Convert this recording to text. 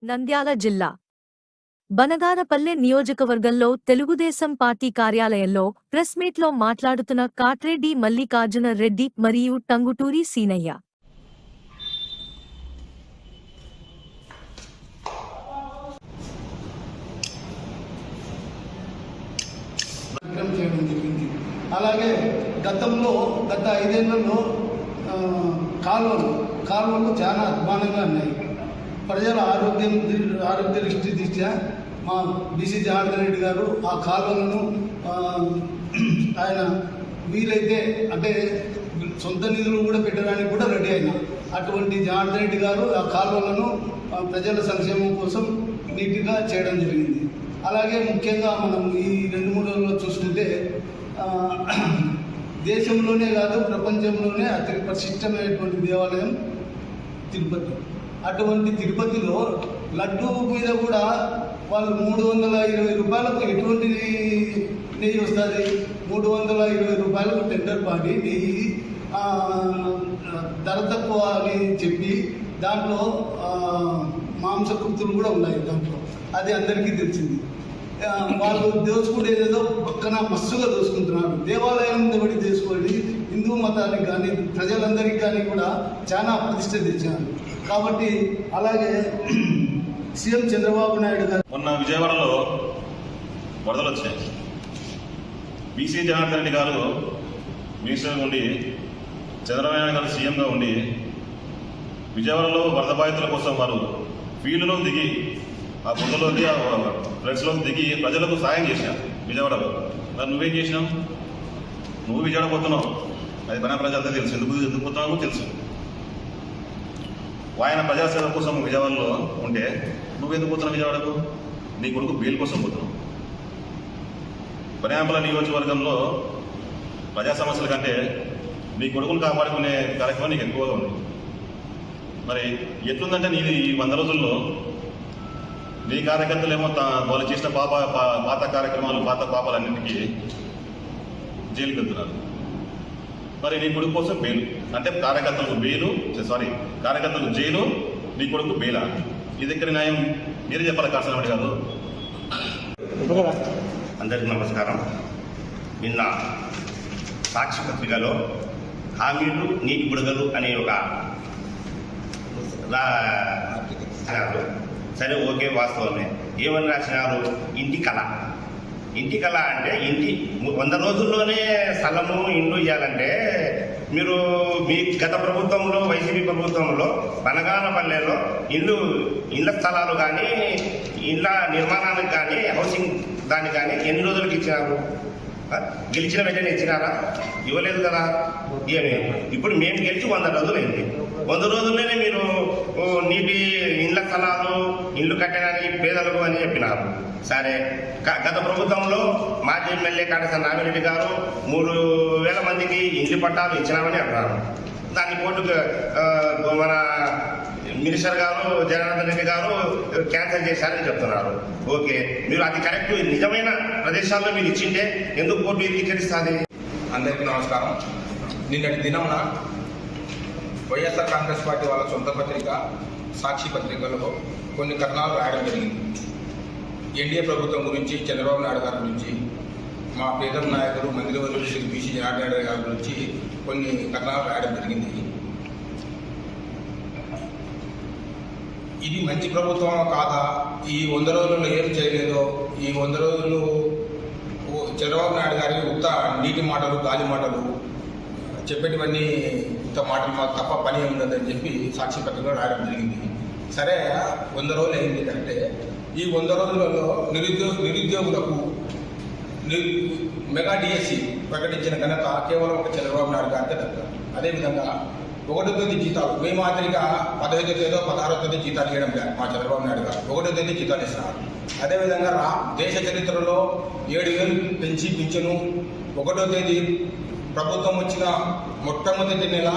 నంద్యాల జిల్లా బనగానపల్లె నియోజకవర్గంలో తెలుగుదేశం పార్టీ కార్యాలయంలో ప్రెస్ మీట్లో మాట్లాడుతున్న కాట్రెడ్డి మల్లికార్జున రెడ్డి మరియు టంగుటూరి సీనయ్య. అలాగే గత 5 ఏళ్లలో కాలువలు చాలా అధ్వానంగా ఉన్నాయి. ప్రజల ఆరోగ్య దృష్ట్యా మా బీసీ జనార్దన్ రెడ్డి గారు ఆ కాలువలను ఆయన వీలైతే అంటే సొంత నిధులు కూడా పెట్టడానికి కూడా రెడీ అయినా అటువంటి జనార్దన్ రెడ్డి గారు ఆ కాలువలను ప్రజల సంక్షేమం కోసం నీట్గా చేయడం జరిగింది. అలాగే ముఖ్యంగా మనం ఈ 2-3 రోజుల్లో చూసుకుంటే దేశంలోనే కాదు ప్రపంచంలోనే అతి ప్రసిద్ధమైనటువంటి దేవాలయం తిరుపతి. అటువంటి తిరుపతిలో లడ్డూ మీద కూడా వాళ్ళు 320 రూపాయలకు ఎటువంటి నెయ్యి వస్తుంది. 320 రూపాయలకు టెండర్ పాడి నెయ్యి ధర తక్కువ అని చెప్పి దాంట్లో మాంసకృతులు కూడా ఉన్నాయి. దాంట్లో అది అందరికీ తెలిసింది. వాళ్ళు దోచుకునేదేదో పక్కన మస్తుగా దోచుకుంటున్నారు. దేవాలయం బడి దోచుకోండి హిందూ మతానికి కానీ ప్రజలందరికీ కానీ కూడా చాలా ప్రతిష్ట తెచ్చారు. కాబట్టి అలాగే సీఎం చంద్రబాబు నాయుడు గారు మొన్న విజయవాడలో వరదలు వచ్చాయి. బీసీ జనార్దన్ రెడ్డి గారు మినిస్టర్గా ఉండి చంద్రబాబు నాయుడు గారు సీఎంగా ఉండి విజయవాడలో వరద బాధితుల కోసం వారు ఫీల్డ్లో దిగి ఆ బుద్ధలోకి ఆ ఫ్లడ్స్లో దిగి ప్రజలకు సాయం చేశారు విజయవాడలో. మరి నువ్వేం చేసినావు? నువ్వు విజయవాడ పోతున్నావు, అది పని ప్రజలతో తెలుసు. ఎందుకు పోతున్నావు తెలుసు. ఆయన ప్రజాసేవ కోసం విజయవాడలో ఉంటే నువ్వెందుకు పోతున్నావు విజయవాడకు? నీ కొడుకు బెయిల్ కోసం పోతున్నావు. బనగానపల్లె నియోజకవర్గంలో ప్రజా సమస్యల కంటే నీ కొడుకును కాపాడుకునే కార్యక్రమం నీకు ఎక్కువగా ఉంది. మరి ఎట్లుందంటే నీది ఈ 100 రోజుల్లో నీ కార్యకర్తలు ఏమో వాళ్ళు చేసిన పాత కార్యక్రమాలు పాత పాపాలన్నింటికీ జైలుకి వెళ్తున్నారు. మరి నీ కొడుకు కోసం బెయిల్ అంటే కార్యకర్తలకు జైలు, నీ కొడుకు బెయిలా? ఇది ఎక్కడి న్యాయం? మీరే చెప్పాలి కాల్సిన కాదు. అందరికీ నమస్కారం. నిన్న సాక్షి పత్రికలో హామీలు నీటి బుడగలు అనే ఒక సరే ఓకే వాస్తవమే. ఏమని రాసినారు? ఇంటి కళ అంటే 100 రోజుల్లోనే స్థలము ఇండ్లు ఇవ్వాలంటే మీరు మీ గత ప్రభుత్వంలో వైసీపీ ప్రభుత్వంలో బనగానపల్లెలో ఇళ్ల స్థలాలు కానీ ఇళ్ల నిర్మాణానికి కానీ హౌసింగ్ దానికి కానీ ఎన్ని రోజులకు ఇచ్చినారు? గెలిచిన వెంటనే ఇచ్చినారా? ఇవ్వలేదు కదా. ఏమి ఇప్పుడు మేము గెలిచి 100 రోజులైంది. 100 రోజుల్లోనే మీరు ఇళ్ల స్థలాలు ఇల్లు కట్టడానికి పేదలకు అని చెప్పినారు. సరే, గత ప్రభుత్వంలో మాజీ ఎమ్మెల్యే కాటేశ్వర రామిరెడ్డి గారు 3,000 మందికి ఇండ్లు పట్టాలు ఇచ్చినామని అంటున్నారు. దాన్ని కోర్టుకు మన మినిస్టర్ గారు జనార్దన్ రెడ్డి గారు క్యాన్సిల్ చేశారని చెప్తున్నారు. ఓకే, మీరు అది కరెక్ట్ నిజమైన ప్రదేశాల్లో మీరు ఇచ్చింటే ఎందుకు కోర్టు అంగీకరిస్తుంది? అందరికీ నమస్కారం. నిన్నటి దినమున వైఎస్ఆర్ కాంగ్రెస్ పార్టీ వాళ్ళ సొంత పత్రిక సాక్షి పత్రికలో కొన్ని కథనాలు రాయడం జరిగింది. ఎన్డీఏ ప్రభుత్వం గురించి, చంద్రబాబు నాయుడు గారి గురించి, మా పేదల నాయకులు మంత్రివర్యులు శ్రీ బీసీ జనార్దన్ రెడ్డి గారి గురించి కొన్ని కథనాలు రాయడం జరిగింది. ఇది మంచి ప్రభుత్వం కాదా? ఈ 100 రోజుల్లో ఏం చేయలేదో, ఈ 100 రోజులు చంద్రబాబు నాయుడు గారి ఉత్త నీటి మాటలు, గాలి మాటలు చెప్పేటివన్నీ ఇంత మాటలు మాకు తప్ప పని ఉండదని చెప్పి సాక్షి పత్రికలో రాయడం జరిగింది. సరే, 100 రోజులు అయింది అంటే ఈ 100 రోజులలో నిరుద్యోగులకు మెగా డిఎస్సి ప్రకటించిన ఘనత కేవలం ఒక చంద్రబాబు నాయుడు గారికి దక్కదు. అదేవిధంగా 1వ తేదీ జీతాలు మీ మాదిరిగా 15వ తేదీ 16వ తేదీ జీతాలు ఇవ్వడం లేదు. మా చంద్రబాబు నాయుడు గారు 1వ తేదీ జీతాలు ఇస్తున్నారు. అదేవిధంగా దేశ చరిత్రలో 7,000 పెంచి పింఛను 1వ తేదీ ప్రభుత్వం వచ్చిన మొట్టమొదటి నెల